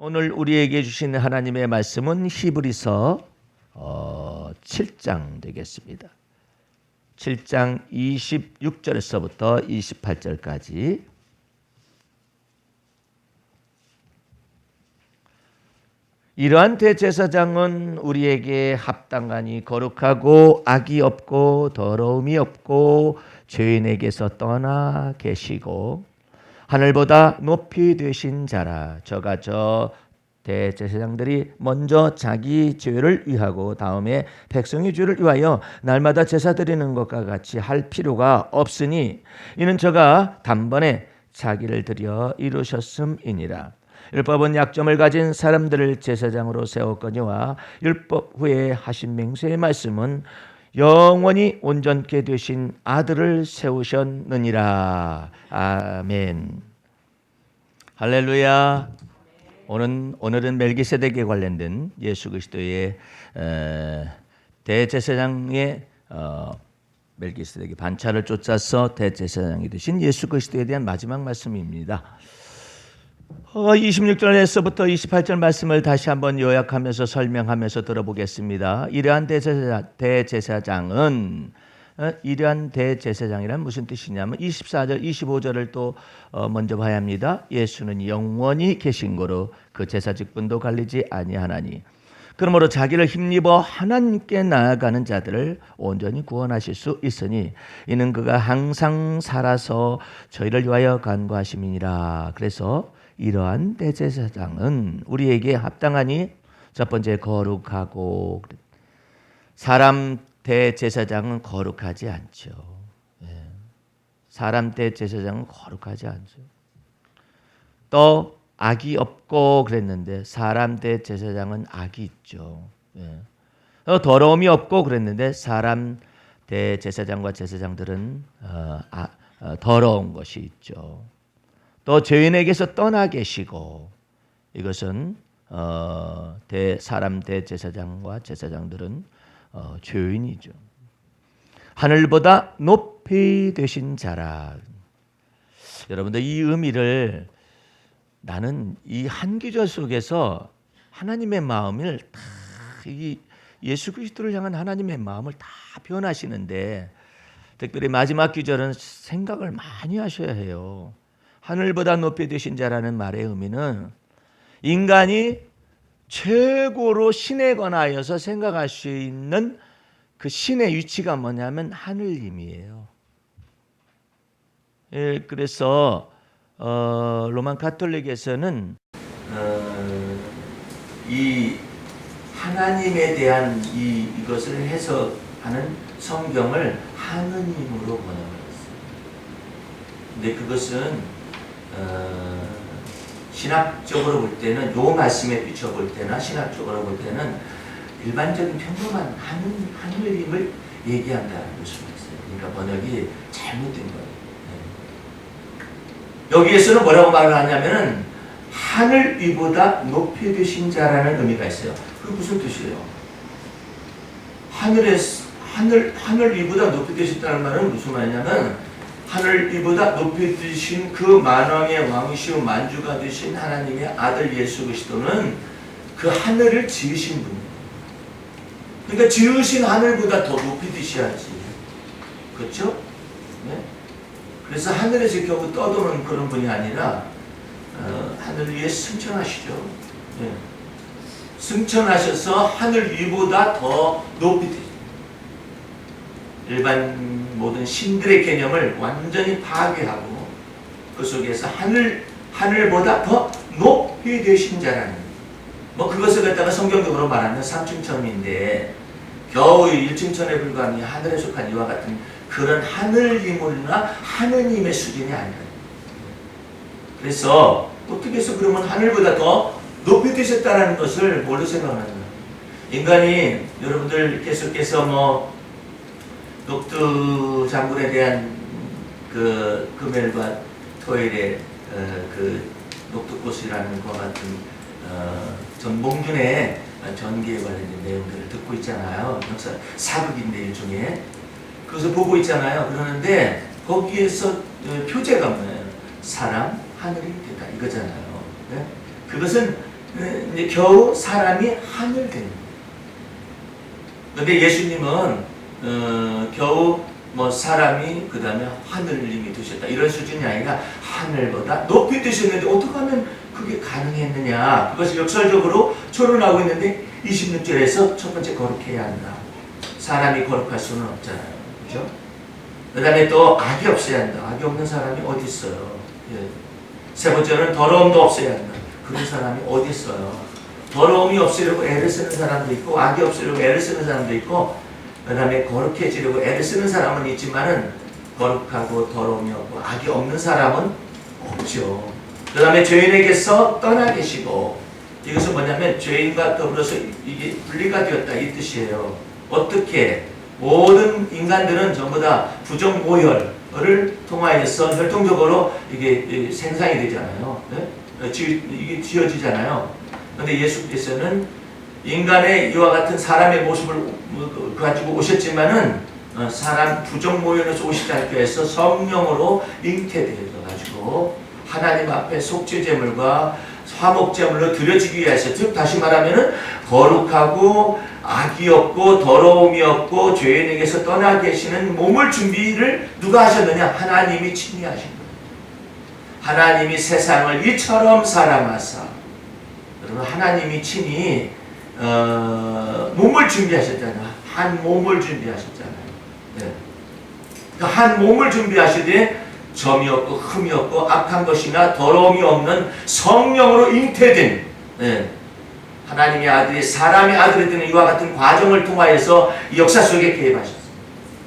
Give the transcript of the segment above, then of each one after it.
오늘 우리에게 주신 하나님의 말씀은 히브리서 7장 되겠습니다. 7장 26절에서부터 28절까지. 이러한 대제사장은 우리에게 합당하니 거룩하고 악이 없고 더러움이 없고 죄인에게서 떠나 계시고 하늘보다 높이 되신 자라. 저가 저 대제사장들이 먼저 자기 죄를 위하고 다음에 백성의 죄를 위하여 날마다 제사 드리는 것과 같이 할 필요가 없으니 이는 저가 단번에 자기를 드려 이루셨음이니라. 율법은 약점을 가진 사람들을 제사장으로 세웠거니와 율법 후에 하신 맹세의 말씀은 영원히 온전케 되신 아들을 세우셨느니라. 아멘. 할렐루야. 오늘은 멜기세덱에 관련된 예수 그리스도의 대제사장의 멜기세덱의 반차를 쫓아서 대제사장이 되신 예수 그리스도에 대한 마지막 말씀입니다. 26절에서부터 28절 말씀을 다시 한번 요약하면서 설명하면서 들어보겠습니다. 이러한 대제사장은 이러한 대제사장이란 무슨 뜻이냐면 24절 25절을 또 먼저 봐야 합니다. 예수는 영원히 계신 거로 그 제사 직분도 갈리지 아니하나니 그러므로 자기를 힘입어 하나님께 나아가는 자들을 온전히 구원하실 수 있으니 이는 그가 항상 살아서 저희를 위하여 간구하심이니라. 그래서 이러한 대제사장은 우리에게 합당하니 첫 번째 거룩하고, 사람 대제사장은 거룩하지 않죠. 사람 대제사장은 거룩하지 않죠. 또 악이 없고 그랬는데 사람 대제사장은 악이 있죠. 더러움이 없고 그랬는데 사람 대제사장과 제사장들은 더러운 것이 있죠. 또 죄인에게서 떠나 계시고, 이것은 사람 대제사장과 제사장들은 죄인이죠. 하늘보다 높이 되신 자라. 여러분들 이 의미를 나는 이 한 구절 속에서 하나님의 마음을 다 이 예수 그리스도를 향한 하나님의 마음을 다 표현하시는데, 특별히 마지막 구절은 생각을 많이 하셔야 해요. 하늘보다 높이 되신 자라는 말의 의미는 인간이 최고로 신에 관하여서 생각할 수 있는 그 신의 위치가 뭐냐면 하늘임이에요. 그래서 로만 가톨릭에서는 이 하나님에 대한 이것을 해석하는 성경을 하느님으로 번역했어요. 근데 그것은 신학적으로 볼 때는, 요 말씀에 비춰볼 때나 신학적으로 볼 때는 일반적인 평범한 하늘임을 얘기한다는 볼 수가 있어요. 그러니까 번역이 잘못된 거예요. 여기에서는 뭐라고 말을 하냐면은 하늘 위보다 높이 되신 자라는 의미가 있어요. 그게 무슨 뜻이에요? 하늘 위보다 높이 되셨다는 말은 무슨 말이냐면 하늘 위보다 높이 되신 그 만왕의 왕이시오 만주가 되신 하나님의 아들 예수 그리스도는 그 하늘을 지으신 분이에요. 그러니까 지으신 하늘보다 더 높이 되셔야지. 그렇죠? 네? 그래서 하늘에서 겨우 떠도는 그런 분이 아니라 하늘 위에 승천하시죠. 네. 승천하셔서 하늘 위보다 더 높이 되죠. 일반 모든 신들의 개념을 완전히 파괴하고 그 속에서 하늘보다 더 높이 되신 자라는, 그것을 갖다가 성경적으로 말하면 3층천인데 겨우 1층천에 불과한 하늘에 속한 이와 같은 그런 하늘임이나 하느님의 수준이 아니라. 그래서 어떻게 해서 그러면 하늘보다 더 높이 되셨다는 것을 뭘로 생각하는 거예요? 인간이, 여러분들 계속해서 녹두 장군에 대한 그 금요일과 토요일에 그 녹두꽃이라는 것 같은 전봉준의 전기에 관련된 내용들을 듣고 있잖아요. 역사 사극인데 일종의. 그래서 보고 있잖아요. 그러는데 거기에서 표제가 뭐예요? 사람, 하늘이 되다 이거잖아요. 네? 그것은 이제 겨우 사람이 하늘 된 거예요. 근데 예수님은 겨우 뭐 사람이 그 다음에 하늘님이 되셨다 이런 수준이 아니라 하늘보다 높이 되셨는데 어떻게 하면 그게 가능했느냐, 그것을 역설적으로 초론하고 있는데 26절에서 첫 번째 거룩해야 한다. 사람이 거룩할 수는 없잖아요. 그죠? 그 다음에 또 악이 없어야 한다. 악이 없는 사람이 어디 있어요? 예. 세 번째는 더러움도 없어야 한다. 그런 사람이 어디 있어요? 더러움이 없으려고 애를 쓰는 사람도 있고 악이 없으려고 애를 쓰는 사람도 있고 그 다음에 거룩해지려고 애를 쓰는 사람은 있지만은 거룩하고 더러움이 없고 악이 없는 사람은 없죠. 그 다음에 죄인에게서 떠나 계시고, 이것은 뭐냐면 죄인과 더불어서 이게 분리가 되었다 이 뜻이에요. 어떻게? 모든 인간들은 전부 다 부정 모혈을 통하여서 혈통적으로 이게 생산이 되잖아요. 네? 이게 지어지잖아요. 그런데 예수께서는 인간의 이와 같은 사람의 모습을 가지고 오셨지만은 사람 부정 모혈에서 오시지 않기 위해서 성령으로 잉태되어 가지고 하나님 앞에 속죄제물과 화목제물로 드려지기 위해서, 즉 다시 말하면은 거룩하고 악이 없고 더러움이 없고 죄인에게서 떠나 계시는 몸을 준비를 누가 하셨느냐? 하나님이 친히 하신 거예요. 하나님이 세상을 이처럼 사랑하사, 여러분 하나님이 친히 몸을 준비하셨잖아요. 한 몸을 준비하셨잖아요. 네. 그 한 몸을 준비하시되 점이 없고 흠이 없고 악한 것이나 더러움이 없는 성령으로 잉태된, 네, 하나님의 아들이 사람의 아들이 되는 이와 같은 과정을 통하여서 역사 속에 개입하셨습니다.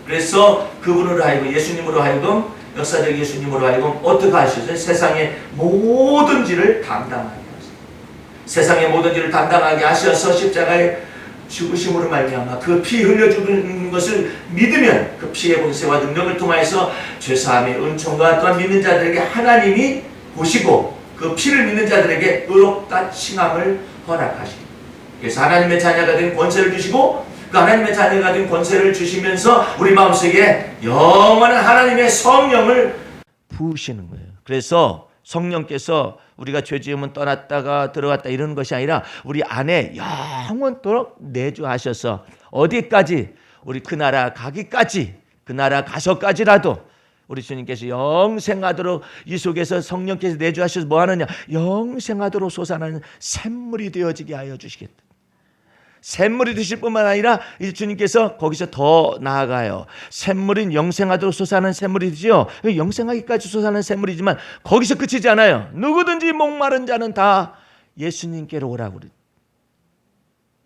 그래서 그분으로 하여금, 예수님으로 하여금, 역사적 예수님으로 하여금 어떻게 하셨어요? 세상의 모든 죄를 담당하게 하셨어요. 세상의 모든 죄를 담당하게 하셔서 십자가에 죽으심으로 말미암아 그 피 흘려 죽은 것을 믿으면 그 피의 본세와 능력을 통하여서 죄사함의 은총과 또한 믿는 자들에게 하나님이 보시고 그 피를 믿는 자들에게 의롭다 칭함을 허락하십니다. 그래서 하나님의 자녀가 된 권세를 주시고, 그 하나님의 자녀가 된 권세를 주시면서 우리 마음속에 영원한 하나님의 성령을 부으시는 거예요. 그래서 성령께서 우리가 죄 지으면 떠났다가 들어갔다 이러는 것이 아니라 우리 안에 영원토록 내주하셔서 어디까지? 우리 그 나라 가기까지, 그 나라 가서까지라도 우리 주님께서 영생하도록 이 속에서 성령께서 내주하셔서 뭐 하느냐? 영생하도록 솟아나는 샘물이 되어지게 하여 주시겠다. 샘물이 되실 뿐만 아니라 이제 주님께서 거기서 더 나아가요. 샘물인 영생하도록 솟아나는 샘물이 되죠. 영생하기까지 솟아나는 샘물이지만 거기서 끝이지 않아요. 누구든지 목마른 자는 다 예수님께로 오라고 그래요.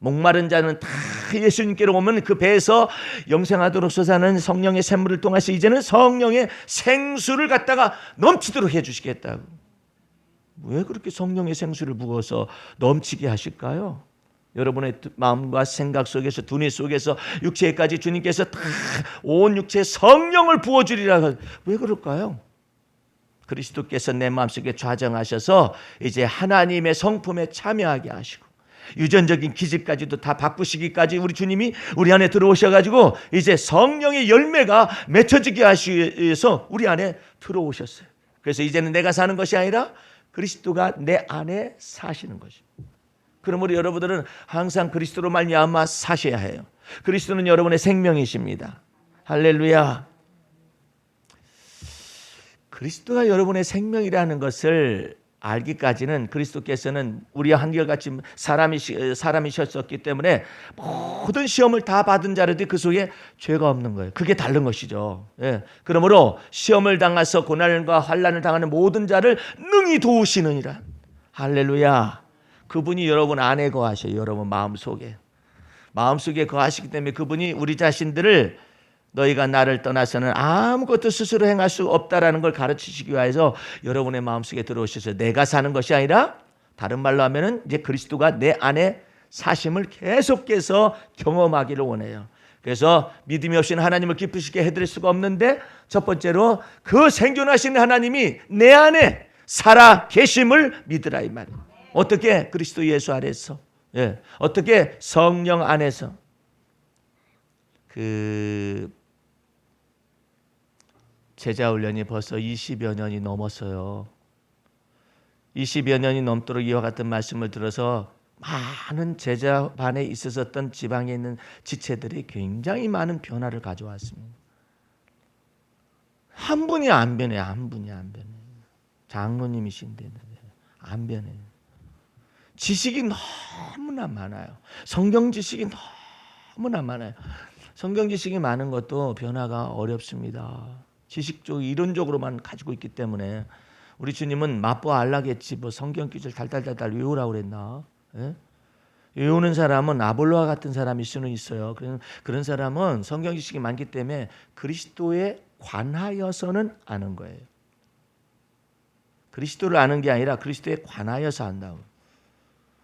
목마른 자는 다 예수님께로 오면 그 배에서 영생하도록 솟아나는 성령의 샘물을 통해서 이제는 성령의 생수를 갖다가 넘치도록 해주시겠다고. 왜 그렇게 성령의 생수를 부어서 넘치게 하실까요? 여러분의 마음과 생각 속에서, 두뇌 속에서, 육체까지 주님께서 다 온 육체에 성령을 부어주리라. 왜 그럴까요? 그리스도께서 내 마음속에 좌정하셔서 이제 하나님의 성품에 참여하게 하시고 유전적인 기질까지도 다 바꾸시기까지 우리 주님이 우리 안에 들어오셔가지고 이제 성령의 열매가 맺혀지게 하시기 위해서 우리 안에 들어오셨어요. 그래서 이제는 내가 사는 것이 아니라 그리스도가 내 안에 사시는 것입니다. 그러므로 여러분들은 항상 그리스도로 말미암아 사셔야 해요. 그리스도는 여러분의 생명이십니다. 할렐루야. 그리스도가 여러분의 생명이라는 것을 알기까지는 그리스도께서는 우리와 한결같이 사람이셨었기 때문에 모든 시험을 다 받은 자라도 그 속에 죄가 없는 거예요. 그게 다른 것이죠. 예. 그러므로 시험을 당해서 고난과 환난을 당하는 모든 자를 능히 도우시느니라. 할렐루야. 그분이 여러분 안에 거하셔요. 여러분 마음속에 거하시기 때문에 그분이 우리 자신들을 너희가 나를 떠나서는 아무것도 스스로 행할 수 없다라는 걸 가르치시기 위해서 여러분의 마음속에 들어오셔서 내가 사는 것이 아니라, 다른 말로 하면은 이제 그리스도가 내 안에 사심을 계속해서 경험하기를 원해요. 그래서 믿음이 없이는 하나님을 기쁘시게 해드릴 수가 없는데, 첫 번째로 그 생존하시는 하나님이 내 안에 살아 계심을 믿으라 이 말이에요. 어떻게? 그리스도 예수 안에서. 예. 어떻게? 성령 안에서. 제자 훈련이 벌써 20여 년이 넘었어요. 20여 년이 넘도록 이와 같은 말씀을 들어서 많은 제자 반에 있었던 지방에 있는 지체들이 굉장히 많은 변화를 가져왔습니다. 한 분이 안 변해요. 한 분이 안 변해요. 장로님이신데 안 변해요. 지식이 너무나 많아요. 성경 지식이 너무나 많아요. 성경 지식이 많은 것도 변화가 어렵습니다. 지식적 이론적으로만 가지고 있기 때문에 우리 주님은 맛보아 알라겠지 뭐 성경 기절 달달달달 외우라고 그랬나? 예? 외우는 사람은 아볼로와 같은 사람일 수는 있어요. 그런 사람은 성경 지식이 많기 때문에 그리스도에 관하여서는 아는 거예요. 그리스도를 아는 게 아니라 그리스도에 관하여서 안다고.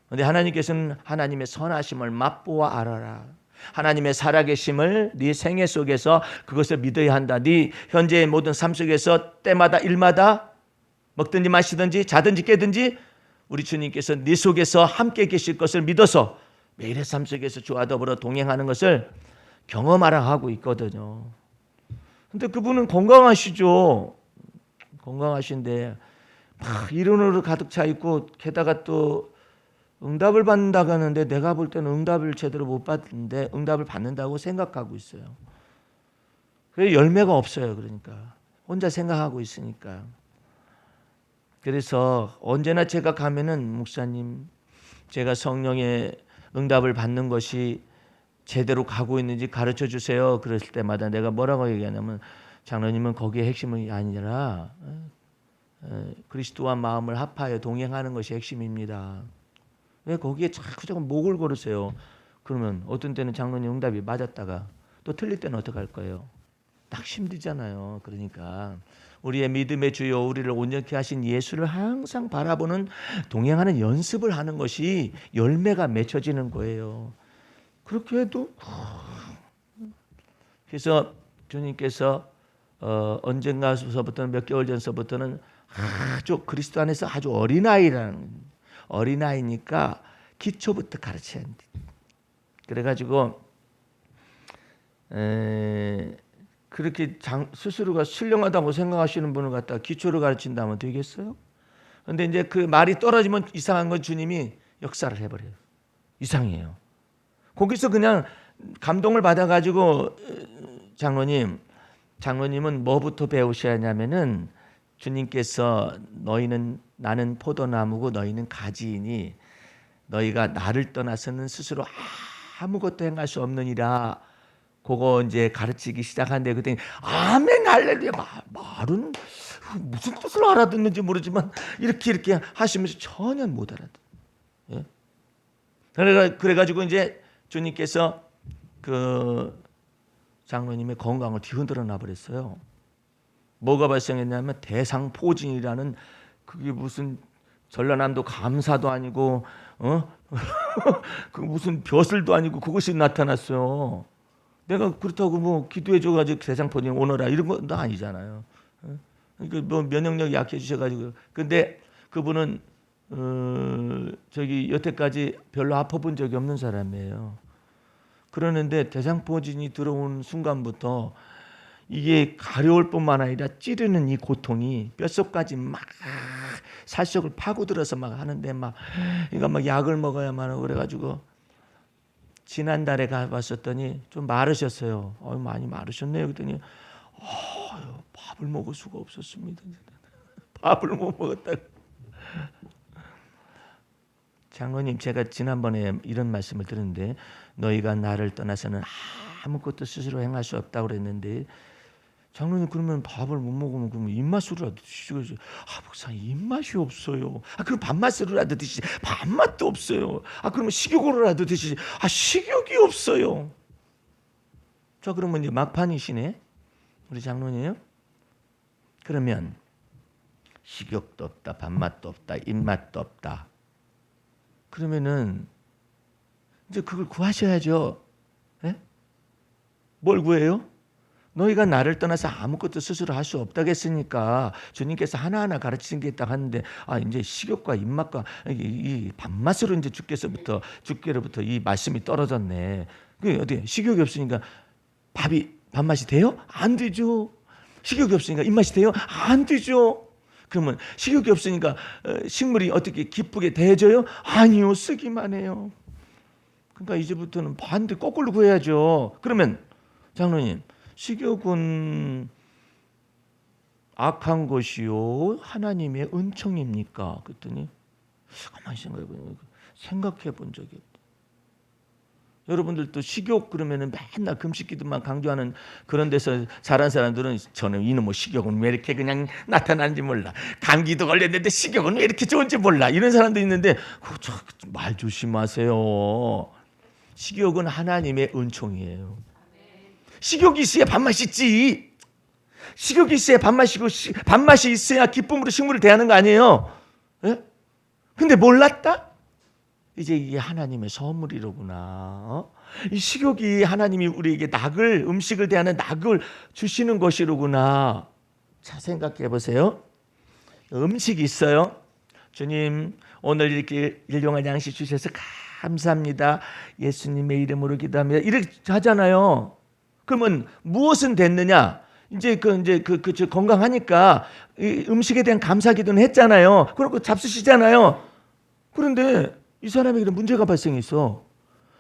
그런데 하나님께서는 하나님의 선하심을 맛보아 알아라. 하나님의 살아계심을 네 생애 속에서 그것을 믿어야 한다. 네 현재의 모든 삶 속에서 때마다 일마다 먹든지 마시든지 자든지 깨든지 우리 주님께서 네 속에서 함께 계실 것을 믿어서 매일의 삶 속에서 주와 더불어 동행하는 것을 경험하라 하고 있거든요. 근데 그분은 건강하시죠. 건강하신데 막 이론으로 가득 차 있고 게다가 또 응답을 받는다고 하는데 내가 볼 때는 응답을 제대로 못 받는데 응답을 받는다고 생각하고 있어요. 그래서 열매가 없어요. 그러니까 혼자 생각하고 있으니까. 그래서 언제나 제가 가면은 목사님 제가 성령의 응답을 받는 것이 제대로 가고 있는지 가르쳐 주세요. 그랬을 때마다 내가 뭐라고 얘기하냐면 장로님은 거기에 핵심이 아니라 그리스도와 마음을 합하여 동행하는 것이 핵심입니다. 왜 거기에 자꾸 목을 고르세요? 그러면 어떤 때는 장로님 응답이 맞았다가 또 틀릴 때는 어떡할 거예요? 낙심되잖아요. 그러니까 우리의 믿음의 주요 우리를 온전케 하신 예수를 항상 바라보는 동행하는 연습을 하는 것이 열매가 맺혀지는 거예요. 그렇게 해도 그래서 주님께서 언젠가서부터는 몇 개월 전서부터는 아주 그리스도 안에서 아주 어린아이니까 기초부터 가르쳐야 한다. 그래가지고 그렇게 스스로가 신령하다고 생각하시는 분을 갖다가 기초를 가르친다면 되겠어요? 그런데 이제 그 말이 떨어지면 이상한 건 주님이 역사를 해버려요. 이상해요. 거기서 그냥 감동을 받아가지고 장로님은 뭐부터 배우셔야 하냐면은 주님께서 너희는 나는 포도나무고 너희는 가지이니 너희가 나를 떠나서는 스스로 아무것도 행할 수 없느니라. 그거 이제 가르치기 시작하는데 그때 아멘 할렐루야 말은 무슨 뜻을 알아듣는지 모르지만 이렇게 하시면서 전혀 못 알아듣. 예? 그래가지고 이제 주님께서 그 장로님의 건강을 뒤흔들어 놔버렸어요. 뭐가 발생했냐면 대상포진이라는 그게 무슨 전라남도 감사도 아니고 그 무슨 벼슬도 아니고 그것이 나타났어요. 내가 그렇다고 뭐 기도해줘가지고 대상포진 오너라 이런 건 아니잖아요. 그러니까 뭐 면역력이 약해지셔가지고 근데 그분은 저기 여태까지 별로 아파본 적이 없는 사람이에요. 그러는데 대상포진이 들어온 순간부터 이게 가려울 뿐만 아니라 찌르는 이 고통이 뼛속까지 막 살속을 파고들어서 막 하는데 막 그러니까 막 약을 먹어야만 하고 그래가지고 지난달에 가봤었더니 좀 마르셨어요. 많이 마르셨네요. 그랬더니 밥을 먹을 수가 없었습니다. 밥을 못 먹었다고. 장로님 제가 지난번에 이런 말씀을 들었는데 너희가 나를 떠나서는 아무것도 스스로 행할 수 없다고 그랬는데 장로님 그러면 밥을 못 먹으면 그러면 입맛으로라도 드시죠. 목사님 입맛이 없어요. 그럼 밥맛으로라도 드시지. 밥맛도 없어요. 그러면 식욕으로라도 드시지. 식욕이 없어요. 자 그러면 이제 막판이시네 우리 장로님. 그러면 식욕도 없다, 밥맛도 없다, 입맛도 없다. 그러면은 이제 그걸 구하셔야죠. 네? 뭘 구해요? 너희가 나를 떠나서 아무것도 스스로 할 수 없다겠으니까 주님께서 하나하나 가르치신 게 있다고 하는데 이제 식욕과 입맛과 이 밥맛으로 이제 주께로부터 이 말씀이 떨어졌네. 그 어디 식욕이 없으니까 밥맛이 돼요? 안 되죠. 식욕이 없으니까 입맛이 돼요? 안 되죠. 그러면 식욕이 없으니까 식물이 어떻게 기쁘게 대해져요? 아니요, 쓰기만 해요. 그러니까 이제부터는 반대 거꾸로 구해야죠. 그러면 장로님, 식욕은 악한 것이요 하나님의 은총입니까? 그랬더니 가만히 생각해 본 적이 없다. 여러분들도 식욕 그러면은 맨날 금식기도만 강조하는 그런 데서 자란 사람들은 저는 이놈의 식욕은 왜 이렇게 그냥 나타나는지 몰라. 감기도 걸렸는데 식욕은 왜 이렇게 좋은지 몰라. 이런 사람도 있는데 말 조심하세요. 식욕은 하나님의 은총이에요. 식욕이 있어야 밥맛이 있지. 식욕이 있어야 밥맛이 있어야 기쁨으로 식물을 대하는 거 아니에요? 예? 근데 몰랐다? 이제 이게 하나님의 선물이로구나. 이 식욕이 하나님이 우리에게 음식을 대하는 낙을 주시는 것이로구나. 자, 생각해 보세요. 음식이 있어요. 주님, 오늘 이렇게 일용할 양식 주셔서 감사합니다. 예수님의 이름으로 기도합니다. 이렇게 하잖아요. 그러면 무엇은 됐느냐? 이제 건강하니까 이 음식에 대한 감사 기도는 했잖아요. 그리고 잡수시잖아요. 그런데 이 사람에게는 문제가 발생했어.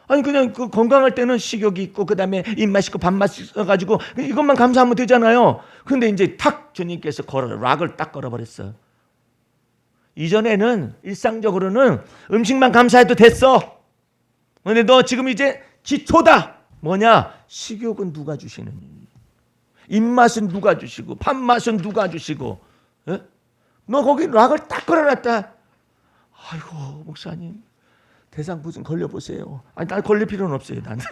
아니 그냥 건강할 때는 식욕이 있고 그다음에 입맛 있고 밥맛 있어가지고 이것만 감사하면 되잖아요. 그런데 이제 탁 주님께서 락을 딱 걸어버렸어. 이전에는 일상적으로는 음식만 감사해도 됐어. 그런데 너 지금 이제 기초다. 뭐냐? 식욕은 누가 주시느니? 입맛은 누가 주시고 밥맛은 누가 주시고? 예? 너 거기 락을 딱 걸어놨다. 아이고 목사님. 대상포진 걸려보세요. 아니, 난 걸릴 필요는 없어요. 나는.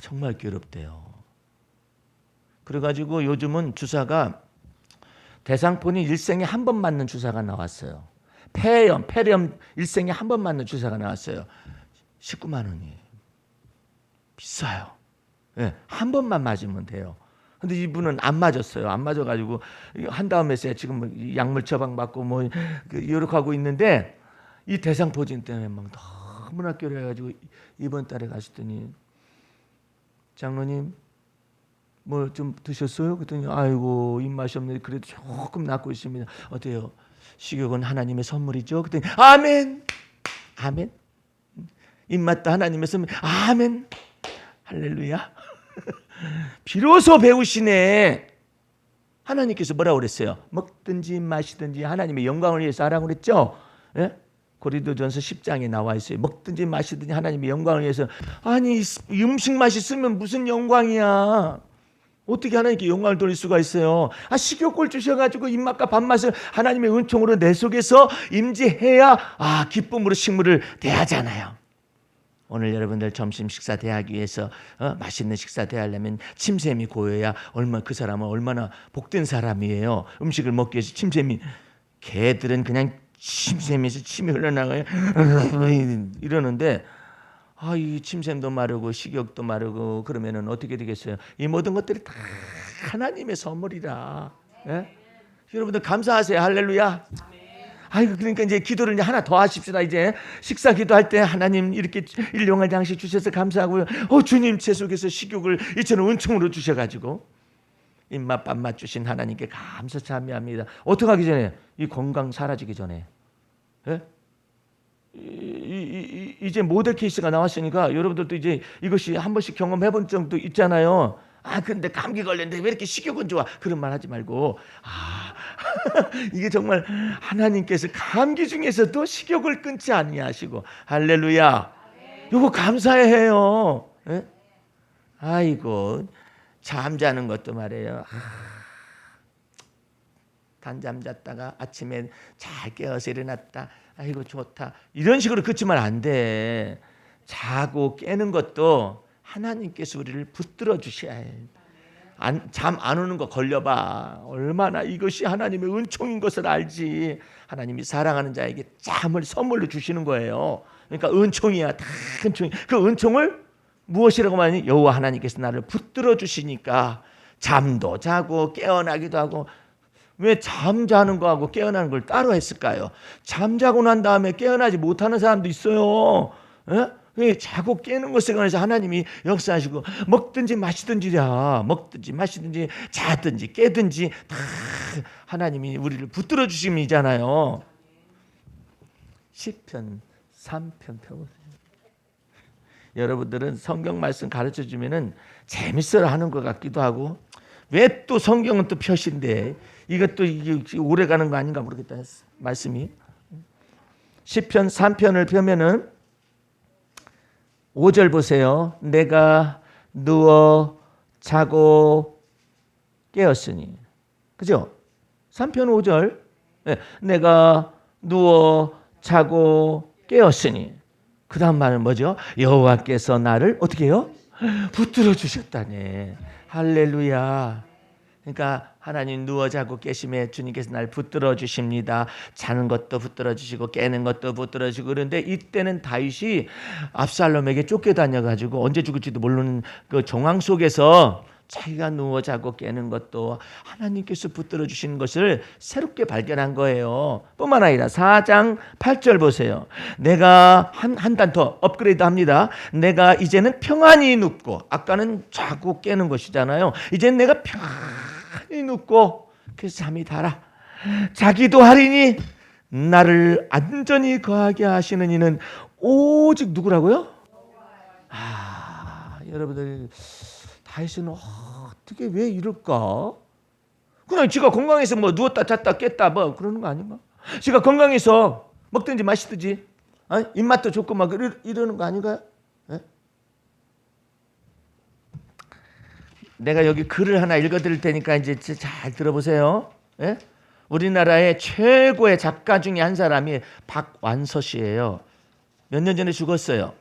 정말 괴롭대요. 그래가지고 요즘은 주사가 대상포는 일생에 한 번 맞는 주사가 나왔어요. 폐렴 일생에 한 번 맞는 주사가 나왔어요. 19만 원이에요. 비싸요. 네, 한 번만 맞으면 돼요. 근데 이분은 안 맞았어요. 안 맞아가지고 한 다음에 지금 약물 처방 받고 이렇게 하고 있는데 이 대상포진 때문에 막 너무나 괴로워가지고 이번 달에 가시더니 장로님 뭐 좀 드셨어요? 그랬더니 아이고 입맛이 없는데 그래도 조금 낫고 있습니다. 어때요? 식욕은 하나님의 선물이죠. 그랬더니 아멘, 아멘. 입맛도 하나님의 선물. 아멘, 할렐루야. 비로소 배우시네. 하나님께서 뭐라고 그랬어요? 먹든지 마시든지 하나님의 영광을 위해서 하라고 그랬죠. 예? 고린도전서 10장에 나와 있어요. 먹든지 마시든지 하나님의 영광을 위해서. 아니 음식 맛있으면 무슨 영광이야. 어떻게 하나님께 영광을 돌릴 수가 있어요? 식욕을 주셔가지고 입맛과 밥맛을 하나님의 은총으로 내 속에서 임재해야 기쁨으로 식물을 대하잖아요. 오늘 여러분들 점심 식사 대하기 위해서 맛있는 식사 대하려면 침샘이 고여야 그 사람은 얼마나 복된 사람이에요. 음식을 먹기 위해서 개들은 그냥 침샘에서 침이 흘러나가요. 이러는데 이 침샘도 마르고 식욕도 마르고 그러면은 어떻게 되겠어요? 이 모든 것들이 다 하나님의 선물이라. 예? 여러분들 감사하세요. 할렐루야. 그러니까 이제 기도를 이제 하나 더 하십시다. 이제 식사 기도할 때 하나님 이렇게 일용할 양식 주셔서 감사하고요. 주님 제 속에서 식욕을 이처럼 은총으로 주셔가지고 입맛 밥맛 주신 하나님께 감사 참여합니다. 어떻게 하기 전에? 이 건강 사라지기 전에. 예? 이제 모델 케이스가 나왔으니까 여러분들도 이제 이것이 한 번씩 경험해본 적도 있잖아요. 근데 감기 걸렸는데 왜 이렇게 식욕은 좋아? 그런 말 하지 말고 이게 정말 하나님께서 감기 중에서도 식욕을 끊지 아니하시고 할렐루야. 이거 감사해요. 예? 아이고 잠자는 것도 말이에요. 단잠 잤다가 아침에 잘 깨어서 일어났다. 아이고 좋다. 이런 식으로 그치면 안 돼. 자고 깨는 것도 하나님께서 우리를 붙들어 주셔야 해. 잠 안 오는 거 걸려봐. 얼마나 이것이 하나님의 은총인 것을 알지. 하나님이 사랑하는 자에게 잠을 선물로 주시는 거예요. 그러니까 은총이야. 다 은총. 그 은총을 무엇이라고 말하니? 여호와 하나님께서 나를 붙들어 주시니까 잠도 자고 깨어나기도 하고. 왜 잠자는 거하고 깨어나는 걸 따로 했을까요? 잠자고 난 다음에 깨어나지 못하는 사람도 있어요. 예? 자고 깨는 것에 관해서 하나님이 역사하시고 먹든지 마시든지야 먹든지 마시든지 자든지 깨든지 다 하나님이 우리를 붙들어 주심이잖아요. 시편 3편 펴보세요. 여러분들은 성경 말씀 가르쳐 주면은 재밌어 하는 것 같기도 하고 왜 또 성경은 또 펴신데 이것도 이게 오래 가는 거 아닌가 모르겠다 말씀이. 시편 3편을 펴면은 5절 보세요. 내가 누워 자고 깨었으니. 그죠? 3편 5절. 네, 내가 누워 자고 깨었으니. 그 다음 말은 뭐죠? 여호와께서 나를 어떻게 해요? 붙들어 주셨다네. 할렐루야. 그러니까 하나님 누워 자고 깨심에 주님께서 날 붙들어 주십니다. 자는 것도 붙들어 주시고 깨는 것도 붙들어 주시고. 그런데 이때는 다윗이 압살롬에게 쫓겨다녀 가지고 언제 죽을지도 모르는 그 정황 속에서 자기가 누워 자고 깨는 것도 하나님께서 붙들어 주시는 것을 새롭게 발견한 거예요. 뿐만 아니라 4장 8절 보세요. 내가 한 단 더 업그레이드 합니다. 내가 이제는 평안히 눕고, 아까는 자고 깨는 것이잖아요. 이제는 내가 평안히 눕고 그래서 잠이 달아 자기도 하리니 나를 안전히 거하게 하시는 이는 오직 누구라고요? 여러분들 다윗은 어떻게 왜 이럴까? 그냥 지가 건강해서 뭐 누웠다 잤다 깼다 뭐 그러는 거 아닌가? 지가 건강해서 먹든지 마시든지 입맛도 좋고 막 이러는 거 아닌가요? 예? 내가 여기 글을 하나 읽어드릴 테니까 이제 잘 들어보세요. 예? 우리나라의 최고의 작가 중에 한 사람이 박완서 씨예요. 몇 년 전에 죽었어요.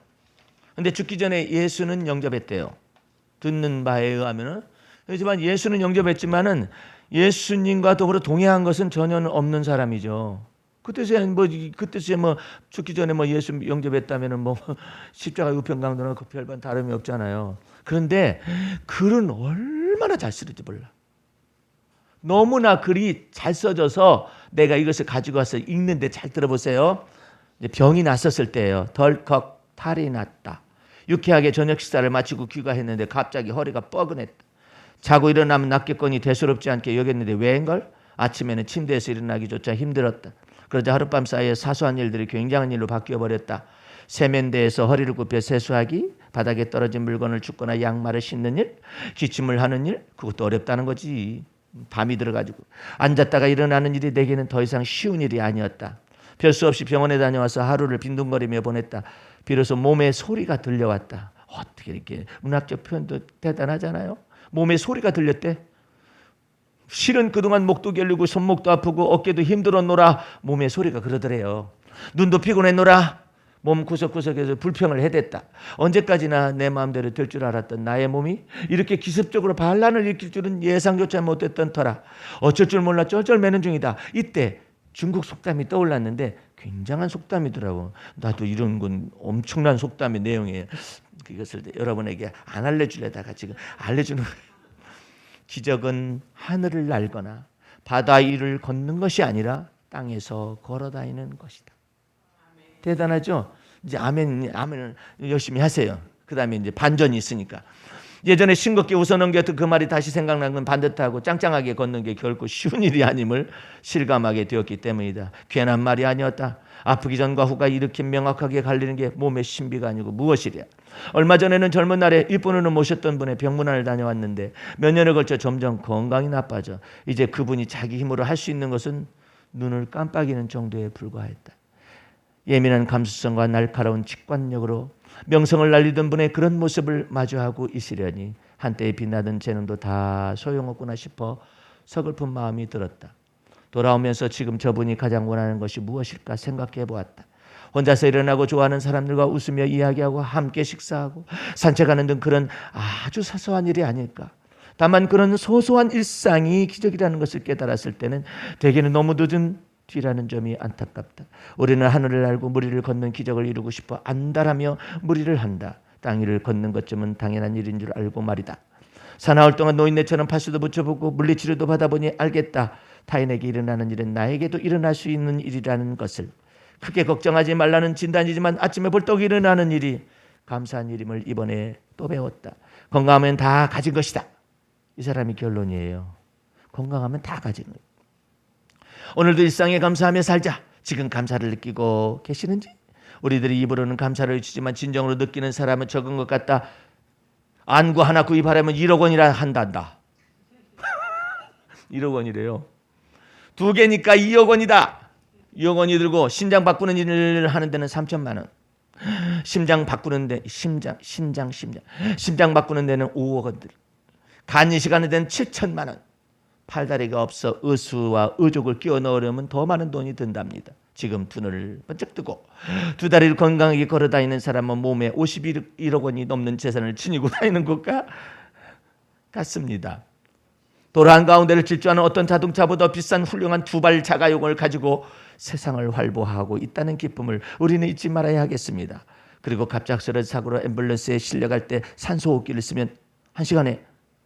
근데 죽기 전에 예수는 영접했대요. 듣는 바에 의하면은. 하지만 예수는 영접했지만은 예수님과 더불어 동행한 것은 전혀 없는 사람이죠. 그 뜻에 뭐 죽기 전에 뭐 예수 영접했다면은 뭐 십자가 우편강도나 그 별반 다름이 없잖아요. 그런데 글은 얼마나 잘 쓰는지 몰라. 너무나 글이 잘 써져서 내가 이것을 가지고 와서 읽는데 잘 들어보세요. 이제 병이 났었을 때예요. 덜컥 탈이 났다. 유쾌하게 저녁 식사를 마치고 귀가했는데 갑자기 허리가 뻐근했다. 자고 일어나면 낫겠거니 대수롭지 않게 여겼는데 왜인걸? 아침에는 침대에서 일어나기조차 힘들었다. 그러자 하룻밤 사이에 사소한 일들이 굉장한 일로 바뀌어버렸다. 세면대에서 허리를 굽혀 세수하기, 바닥에 떨어진 물건을 줍거나 양말을 씻는 일, 기침을 하는 일, 그것도 어렵다는 거지. 밤이 들어가지고 앉았다가 일어나는 일이 내게는 더 이상 쉬운 일이 아니었다. 별 수 없이 병원에 다녀와서 하루를 빈둥거리며 보냈다. 비로소 몸의 소리가 들려왔다. 어떻게 이렇게 문학적 표현도 대단하잖아요. 몸의 소리가 들렸대. 실은 그동안 목도 결리고 손목도 아프고 어깨도 힘들었노라. 몸의 소리가 그러더래요. 눈도 피곤했노라. 몸 구석구석에서 불평을 해댔다. 언제까지나 내 마음대로 될 줄 알았던 나의 몸이 이렇게 기습적으로 반란을 일으킬 줄은 예상조차 못했던 터라. 어쩔 줄 몰라 쩔쩔매는 중이다. 이때 중국 속담이 떠올랐는데 굉장한 속담이더라고. 나도 이런 건 엄청난 속담의 내용이에요. 이것을 여러분에게 안 알려주려다가 지금 알려주는 거예요. 기적은 하늘을 날거나 바다 위를 걷는 것이 아니라 땅에서 걸어다니는 것이다. 대단하죠? 이제 아멘을 열심히 하세요. 그 다음에 이제 반전이 있으니까. 예전에 싱겁게 웃어넘겼던 그 말이 다시 생각난 건 반듯하고 짱짱하게 걷는 게 결코 쉬운 일이 아님을 실감하게 되었기 때문이다. 괜한 말이 아니었다. 아프기 전과 후가 이렇게 명확하게 갈리는 게 몸의 신비가 아니고 무엇이랴. 얼마 전에는 젊은 날에 일본으로 모셨던 분의 병문안을 다녀왔는데 몇 년에 걸쳐 점점 건강이 나빠져 이제 그분이 자기 힘으로 할 수 있는 것은 눈을 깜빡이는 정도에 불과했다. 예민한 감수성과 날카로운 직관력으로 명성을 날리던 분의 그런 모습을 마주하고 있으려니 한때에 빛나던 재능도 다 소용없구나 싶어 서글픈 마음이 들었다. 돌아오면서 지금 저분이 가장 원하는 것이 무엇일까 생각해 보았다. 혼자서 일어나고 좋아하는 사람들과 웃으며 이야기하고 함께 식사하고 산책하는 등 그런 아주 사소한 일이 아닐까. 다만 그런 소소한 일상이 기적이라는 것을 깨달았을 때는 대개는 너무 늦은 뒤라는 점이 안타깝다. 우리는 하늘을 날고 무리를 걷는 기적을 이루고 싶어 안달하며 무리를 한다. 땅 위를 걷는 것쯤은 당연한 일인 줄 알고 말이다. 사나울 동안 노인네처럼 파수도 붙여보고 물리치료도 받아보니 알겠다. 타인에게 일어나는 일은 나에게도 일어날 수 있는 일이라는 것을. 크게 걱정하지 말라는 진단이지만 아침에 벌떡 일어나는 일이 감사한 일임을 이번에 또 배웠다. 건강하면 다 가진 것이다. 이 사람이 결론이에요. 건강하면 다 가진 거예요. 오늘도 일상에 감사하며 살자. 지금 감사를 느끼고 계시는지? 우리들이 입으로는 감사를 주지만 진정으로 느끼는 사람은 적은 것 같다. 안구 하나 구입하려면 1억 원이라 한단다. 1억 원이래요. 2개니까 2억 원이다. 2억 원이 들고 심장 바꾸는 일을 하는 데는 3천만 원. 심장 바꾸는 데 심장 바꾸는 데는 5억 원들. 간 이식하는 데는 7천만 원. 팔다리가 없어 의수와 의족을 끼워 넣으려면 더 많은 돈이 든답니다. 지금 두 눈을 번쩍 뜨고 두 다리를 건강하게 걸어 다니는 사람은 몸에 51억 원이 넘는 재산을 지니고 다니는 것과 같습니다. 도로 한가운데를 질주하는 어떤 자동차보다 비싼 훌륭한 두발 자가용을 가지고 세상을 활보하고 있다는 기쁨을 우리는 잊지 말아야 하겠습니다. 그리고 갑작스러운 사고로 앰뷸런스에 실려갈 때 산소호흡기를 쓰면 1시간에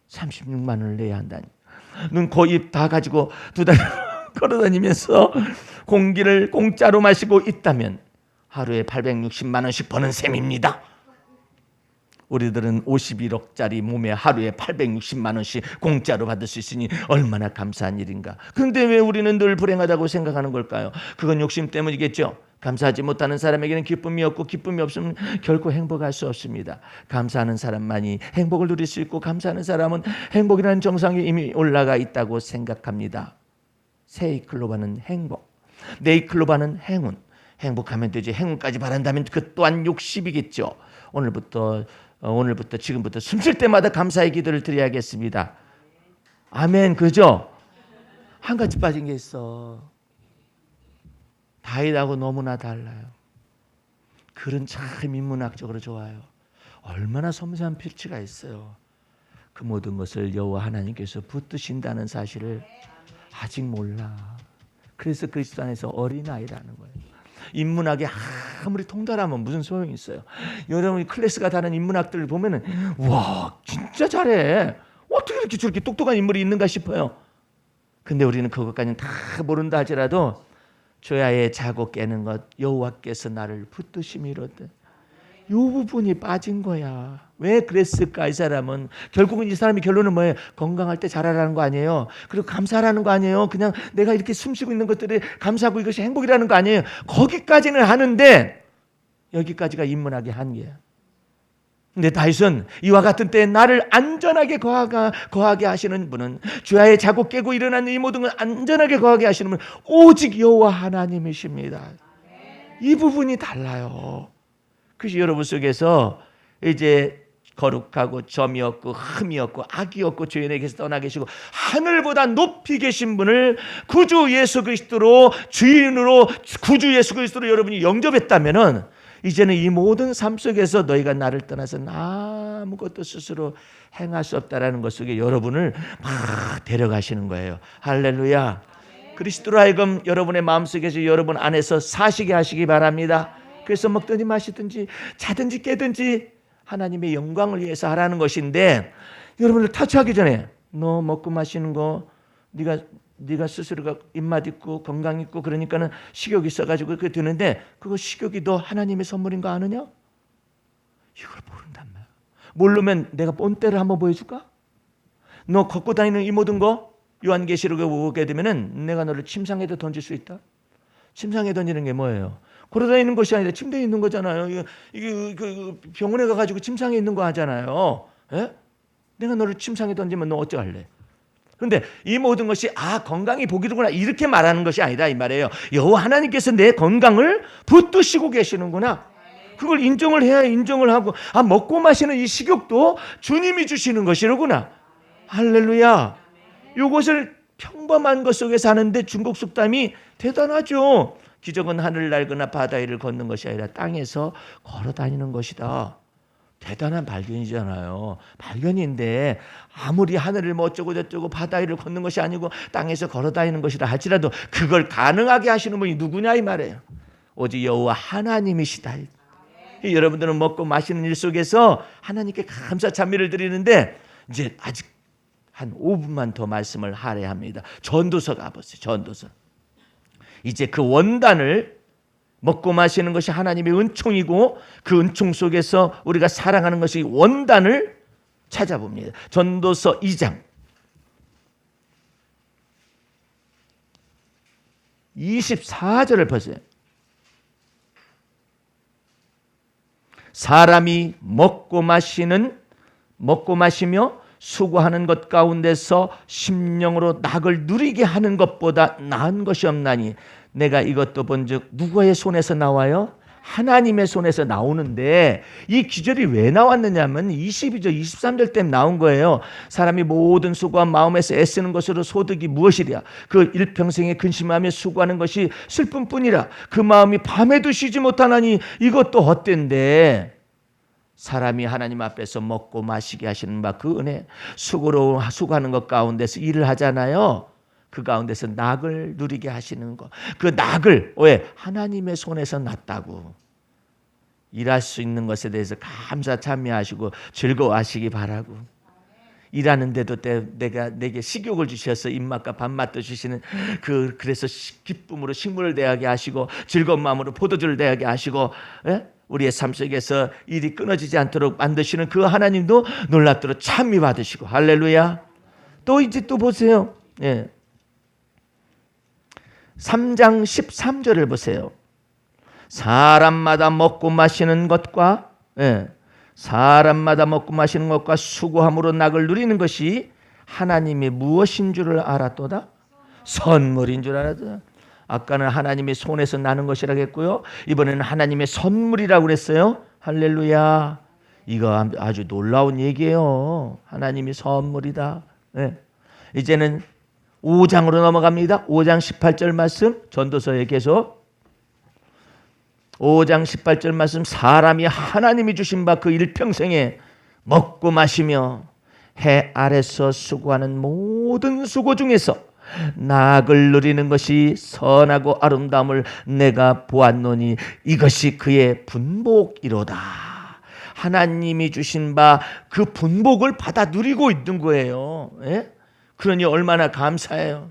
36만 원을 내야 한다니. 눈, 코, 입 다 가지고 두 달 걸어다니면서 공기를 공짜로 마시고 있다면 하루에 860만 원씩 버는 셈입니다. 우리들은 51억짜리 몸에 하루에 860만 원씩 공짜로 받을 수 있으니 얼마나 감사한 일인가. 그런데 왜 우리는 늘 불행하다고 생각하는 걸까요? 그건 욕심 때문이겠죠. 감사하지 못하는 사람에게는 기쁨이 없고 기쁨이 없으면 결코 행복할 수 없습니다. 감사하는 사람만이 행복을 누릴 수 있고 감사하는 사람은 행복이라는 정상에 이미 올라가 있다고 생각합니다. 세이클로바는 행복, 네이클로바는 행운. 행복하면 되지 행운까지 바란다면 그 또한 욕심이겠죠. 오늘부터 지금부터 숨쉴 때마다 감사의 기도를 드려야겠습니다. 아멘. 그죠? 한 가지 빠진 게 있어. 다윗하고 너무나 달라요. 글은 참 인문학적으로 좋아요. 얼마나 섬세한 필치가 있어요. 그 모든 것을 여호와 하나님께서 붙드신다는 사실을 아직 몰라. 그래서 그리스도 안에서 어린아이라는 거예요. 인문학이 아무리 통달하면 무슨 소용이 있어요. 여러분이 클래스가 다른 인문학들을 보면은 와 진짜 잘해. 어떻게 이렇게 저렇게 똑똑한 인물이 있는가 싶어요. 근데 우리는 그것까지는 다 모른다 할지라도 조야에 자고 깨는 것 여호와께서 나를 붙드심이로되 이 부분이 빠진 거야. 왜 그랬을까? 이 사람은 결국은 이 사람이 결론은 뭐예요? 건강할 때 잘하라는 거 아니에요. 그리고 감사하라는 거 아니에요. 그냥 내가 이렇게 숨쉬고 있는 것들이 감사하고 이것이 행복이라는 거 아니에요. 거기까지는 하는데 여기까지가 인문학의 한계야. 근데 다윗은 이와 같은 때에 나를 안전하게 거하게 하시는 분은 주야에 자고 깨고 일어나는 이 모든 걸 안전하게 거하게 하시는 분은 오직 여호와 하나님이십니다. 이 부분이 달라요. 그래서 여러분 속에서 이제 거룩하고 점이 없고 흠이 없고 악이 없고 주인에게서 떠나 계시고 하늘보다 높이 계신 분을 구주 예수 그리스도로 주인으로 구주 예수 그리스도로 여러분이 영접했다면은 이제는 이 모든 삶 속에서 너희가 나를 떠나서 아무것도 스스로 행할 수 없다라는 것 속에 여러분을 막 데려가시는 거예요. 할렐루야. 그리스도로 하여금 여러분의 마음속에서 여러분 안에서 사시게 하시기 바랍니다. 그래서 먹든지 마시든지 자든지 깨든지 하나님의 영광을 위해서 하라는 것인데 여러분을 타치하기 전에 너 먹고 마시는 거 네가 스스로가 입맛 있고 건강 있고 그러니까는 식욕이 있어가지고 그렇게 드는데 그거 식욕이 너 하나님의 선물인 거 아느냐? 이걸 모른단 말이야. 모르면 내가 본때를 한번 보여줄까? 너 걷고 다니는 이 모든 거 요한계시록에 보게 되면은 내가 너를 침상에도 던질 수 있다. 침상에 던지는 게 뭐예요? 걸어다니는 것이 아니라 침대에 있는 거잖아요. 이게 병원에 가가지고 침상에 있는 거 하잖아요. 예? 내가 너를 침상에 던지면 너 어쩌할래? 그런데 이 모든 것이 건강이 복이로구나 이렇게 말하는 것이 아니다 이 말이에요. 여호와 하나님께서 내 건강을 붙드시고 계시는구나. 그걸 인정을 해야 인정을 하고 먹고 마시는 이 식욕도 주님이 주시는 것이로구나. 할렐루야. 이것을 평범한 것 속에 사는데 중국 속담이 대단하죠. 기적은 하늘을 날거나 바다 위를 걷는 것이 아니라 땅에서 걸어 다니는 것이다. 대단한 발견이잖아요. 발견인데 아무리 하늘을 뭐 어쩌고 저쩌고 바다 위를 걷는 것이 아니고 땅에서 걸어 다니는 것이라 할지라도 그걸 가능하게 하시는 분이 누구냐 이 말이에요. 오직 여호와 하나님이시다. 여러분들은 먹고 마시는 일 속에서 하나님께 감사 찬미를 드리는데 이제 아직 한 5분만 더 말씀을 할애합니다. 전도서 가보세요. 전도서. 이제 그 원단을 먹고 마시는 것이 하나님의 은총이고 그 은총 속에서 우리가 사랑하는 것이 원단을 찾아봅니다. 전도서 2장 24절을 보세요. 사람이 먹고 마시며 수고하는 것 가운데서 심령으로 낙을 누리게 하는 것보다 나은 것이 없나니. 내가 이것도 본즉 누구의 손에서 나와요? 하나님의 손에서 나오는데, 이 기절이 왜 나왔느냐면 22절 23절 때문에 나온 거예요. 사람이 모든 수고와 마음에서 애쓰는 것으로 소득이 무엇이랴. 그 일평생에 근심하며 수고하는 것이 슬픔뿐이라. 그 마음이 밤에도 쉬지 못하나니 이것도 헛된데. 사람이 하나님 앞에서 먹고 마시게 하시는 바 그 은혜, 수고하는 것 가운데서 일을 하잖아요. 그 가운데서 낙을 누리게 하시는 것, 그 낙을 왜? 하나님의 손에서 났다고. 일할 수 있는 것에 대해서 감사 참여하시고 즐거워하시기 바라고. 일하는데도 내게 식욕을 주셔서 입맛과 밥맛도 주시는 그래서 기쁨으로 식물을 대하게 하시고 즐거운 마음으로 포도주를 대하게 하시고, 우리의 삶 속에서 일이 끊어지지 않도록 만드시는 그 하나님도 놀랍도록 찬미 받으시고. 할렐루야. 또 이제 또 보세요. 3장 13절을 보세요. 사람마다 먹고 마시는 것과 수고함으로 낙을 누리는 것이 하나님의 무엇인 줄을 알았도다. 선물인 줄 알았도다. 아까는 하나님의 손에서 나는 것이라고 했고요, 이번에는 하나님의 선물이라고 그랬어요. 할렐루야. 이거 아주 놀라운 얘기예요. 하나님의 선물이다. 이제는 5장으로 넘어갑니다. 5장 18절 말씀, 전도서에 계속 5장 18절 말씀. 사람이 하나님이 주신 바 그 일평생에 먹고 마시며 해 아래서 수고하는 모든 수고 중에서 낙을 누리는 것이 선하고 아름다움을 내가 보았노니 이것이 그의 분복이로다. 하나님이 주신 바 그 분복을 받아 누리고 있는 거예요. 그러니 얼마나 감사해요.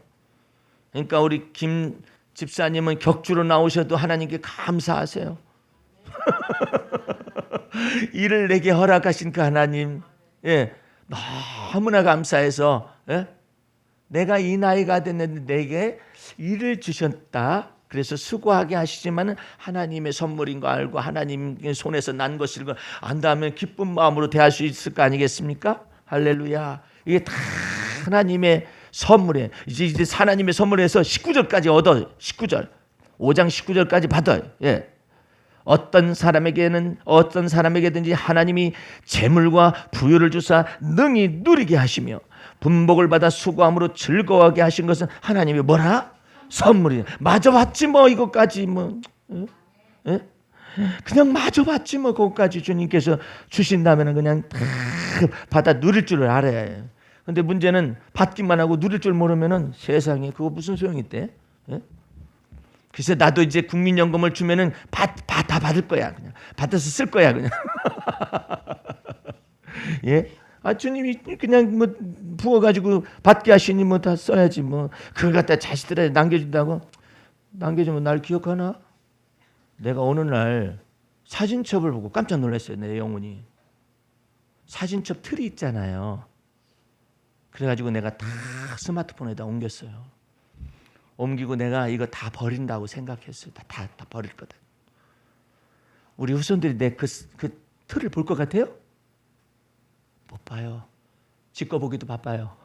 그러니까 우리 김 집사님은 격주로 나오셔도 하나님께 감사하세요. 일을 내게 허락하신 그 하나님, 너무나 감사해서, 내가 이 나이가 됐는데 내게 일을 주셨다. 그래서 수고하게 하시지만 하나님의 선물인 거 알고 하나님의 손에서 난 것을 안다면 기쁜 마음으로 대할 수 있을 거 아니겠습니까? 할렐루야. 이게 다 하나님의 선물이에요. 이제 하나님의 선물에서 19절까지 얻어. 19절 5장 19절까지 받아요. 어떤 사람에게든지 하나님이 재물과 부유를 주사 능히 누리게 하시며 분복을 받아 수고함으로 즐거워하게 하신 것은 하나님이 뭐라? 선물이에요. 마저 받지 뭐 이것까지 뭐. 그냥 마저 받지 뭐. 그것까지 주님께서 주신다면 그냥 다 받아 누릴 줄을 알아야 해요. 근데 문제는 받기만 하고 누릴 줄 모르면은 세상에 그거 무슨 소용이 있대? 그래서 나도 이제 국민연금을 주면은 다 받을 거야. 그냥 받아서 쓸 거야 그냥. 주님이 그냥 뭐 부어가지고 받게 하시니 뭐 다 써야지 뭐. 그걸 갖다 자식들한테 남겨준다고? 남겨주면 날 기억하나? 내가 어느 날 사진첩을 보고 깜짝 놀랐어요. 내 영혼이. 사진첩 틀이 있잖아요. 그래가지고 내가 다 스마트폰에다 옮겼어요. 옮기고 내가 이거 다 버린다고 생각했어요. 다 버릴 거다. 우리 후손들이 내 그 틀을 볼 것 같아요? 못 봐요. 지꺼 보기도 바빠요.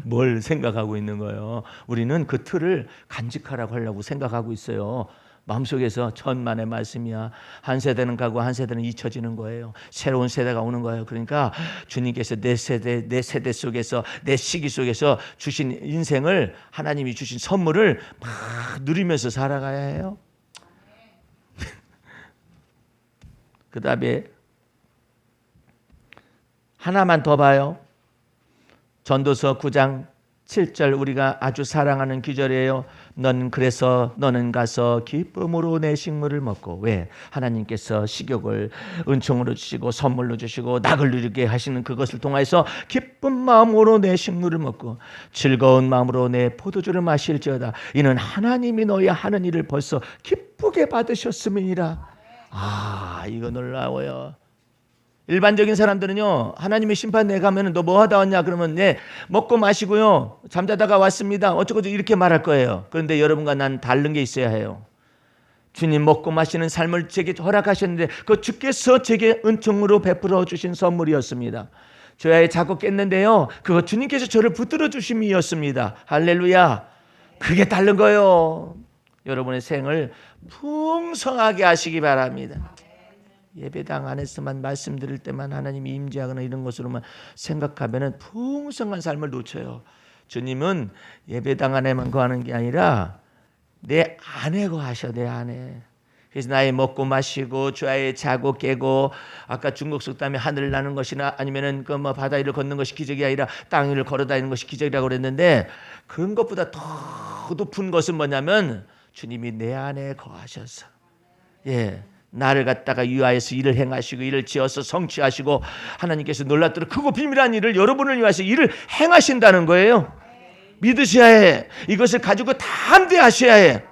뭘 생각하고 있는 거예요? 우리는 그 틀을 간직하라고 하려고 생각하고 있어요. 마음속에서 천만의 말씀이야. 한 세대는 가고 한 세대는 잊혀지는 거예요. 새로운 세대가 오는 거예요. 그러니까 주님께서 내 세대 속에서, 내 시기 속에서 주신 인생을, 하나님이 주신 선물을 막 누리면서 살아가야 해요. 그 다음에 하나만 더 봐요. 전도서 9장 7절, 우리가 아주 사랑하는 기절이에요. 너는 가서 기쁨으로 내 식물을 먹고. 왜? 하나님께서 식욕을 은총으로 주시고 선물로 주시고 낙을 누리게 하시는 그것을 통해서 기쁜 마음으로 내 식물을 먹고 즐거운 마음으로 내 포도주를 마실지어다. 이는 하나님이 너희 하는 일을 벌써 기쁨으로 기쁘게 받으셨음이니라. 이거 놀라워요. 일반적인 사람들은요, 하나님의 심판대에 가면 너 뭐 하다 왔냐 그러면 네 먹고 마시고요 잠자다가 왔습니다 어쩌고저쩌고 이렇게 말할 거예요. 그런데 여러분과 난 다른 게 있어야 해요. 주님 먹고 마시는 삶을 제게 허락하셨는데 그 주께서 제게 은총으로 베풀어 주신 선물이었습니다. 저야에 자고 깼는데요, 그거 주님께서 저를 붙들어 주심이었습니다. 할렐루야. 그게 다른 거예요. 여러분의 생을 풍성하게 하시기 바랍니다. 예배당 안에서만 말씀 드릴 때만 하나님이 임재하거나 이런 것으로만 생각하면 풍성한 삶을 놓쳐요. 주님은 예배당 안에만 거하는 게 아니라 내 안에 거하셔. 내 안에. 그래서 나의 먹고 마시고 주야에 자고 깨고, 아까 중국 속담에 하늘 나는 것이나 아니면은 그 뭐 바다 위를 걷는 것이 기적이 아니라 땅 위를 걸어 다니는 것이 기적이라고 그랬는데, 그런 것보다 더 높은 것은 뭐냐면 주님이 내 안에 거하셔서 나를 갖다가 유하여서 일을 행하시고 일을 지어서 성취하시고 하나님께서 놀랍도록 크고 비밀한 일을 여러분을 위해서 일을 행하신다는 거예요. 믿으셔야 해. 이것을 가지고 담대하셔야 해.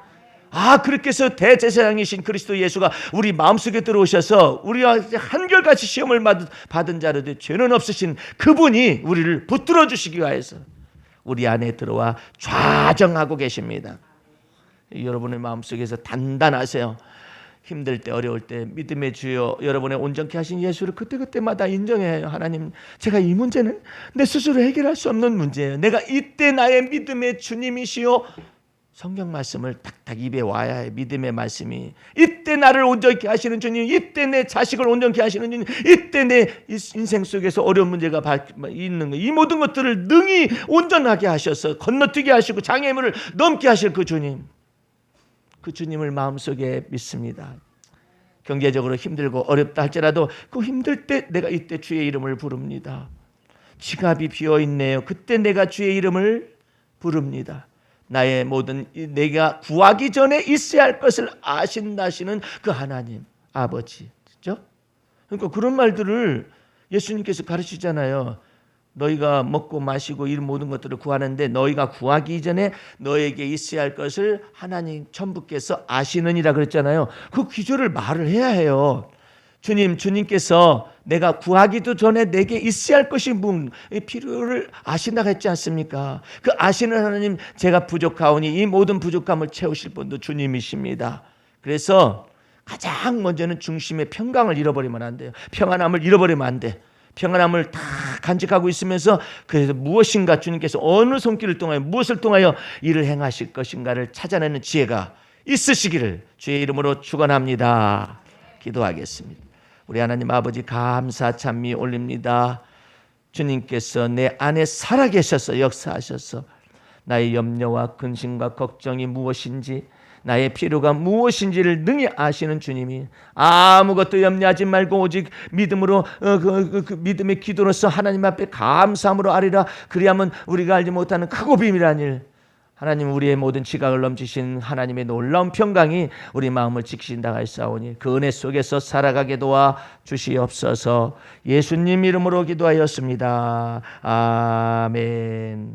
그렇게 해서 대제사장이신 그리스도 예수가 우리 마음속에 들어오셔서 우리와 한결같이 시험을 받은 자로도 죄는 없으신 그분이 우리를 붙들어 주시기 위해서 우리 안에 들어와 좌정하고 계십니다. 여러분의 마음속에서 단단하세요. 힘들 때 어려울 때 믿음의 주여 여러분의 온전케 하신 예수를 그때그때마다 인정해요. 하나님, 제가 이 문제는 내 스스로 해결할 수 없는 문제예요. 내가 이때 나의 믿음의 주님이시오. 성경 말씀을 탁탁 입에 와야 해. 믿음의 말씀이 이때 나를 온전케 하시는 주님, 이때 내 자식을 온전케 하시는 주님, 이때 내 인생 속에서 어려운 문제가 있는 거, 이 모든 것들을 능히 온전하게 하셔서 건너뛰게 하시고 장애물을 넘게 하실 그 주님, 그 주님을 마음속에 믿습니다. 경제적으로 힘들고 어렵다 할지라도 그 힘들 때 내가 이때 주의 이름을 부릅니다. 지갑이 비어있네요. 그때 내가 주의 이름을 부릅니다. 나의 모든 내가 구하기 전에 있어야 할 것을 아신다시는 그 하나님 아버지, 그렇죠? 그러니까 그런 말들을 예수님께서 가르치잖아요. 너희가 먹고 마시고 이런 모든 것들을 구하는데 너희가 구하기 이전에 너에게 있어야 할 것을 하나님 천부께서 아시느니라 그랬잖아요. 그 기조를 말을 해야 해요. 주님께서 내가 구하기도 전에 내게 있어야 할 것이 필요를 아신다고 했지 않습니까? 그 아시는 하나님, 제가 부족하오니 이 모든 부족함을 채우실 분도 주님이십니다. 그래서 가장 먼저는 중심의 평강을 잃어버리면 안 돼요. 평안함을 잃어버리면 안 돼. 평안함을 다 간직하고 있으면서 그래서 무엇인가 주님께서 어느 손길을 통하여 무엇을 통하여 일을 행하실 것인가를 찾아내는 지혜가 있으시기를 주의 이름으로 축원합니다. 기도하겠습니다. 우리 하나님 아버지, 감사 찬미 올립니다. 주님께서 내 안에 살아계셔서 역사하셔서 나의 염려와 근심과 걱정이 무엇인지, 나의 필요가 무엇인지를 능히 아시는 주님이 아무것도 염려하지 말고 오직 믿음으로 그 믿음의 기도로서 하나님 앞에 감사함으로 아뢰라. 그리하면 우리가 알지 못하는 크고 비밀한 일, 하나님 우리의 모든 지각을 넘치신 하나님의 놀라운 평강이 우리 마음을 지키신다 하였사오니 그 은혜 속에서 살아가게 도와 주시옵소서. 예수님 이름으로 기도하였습니다. 아멘.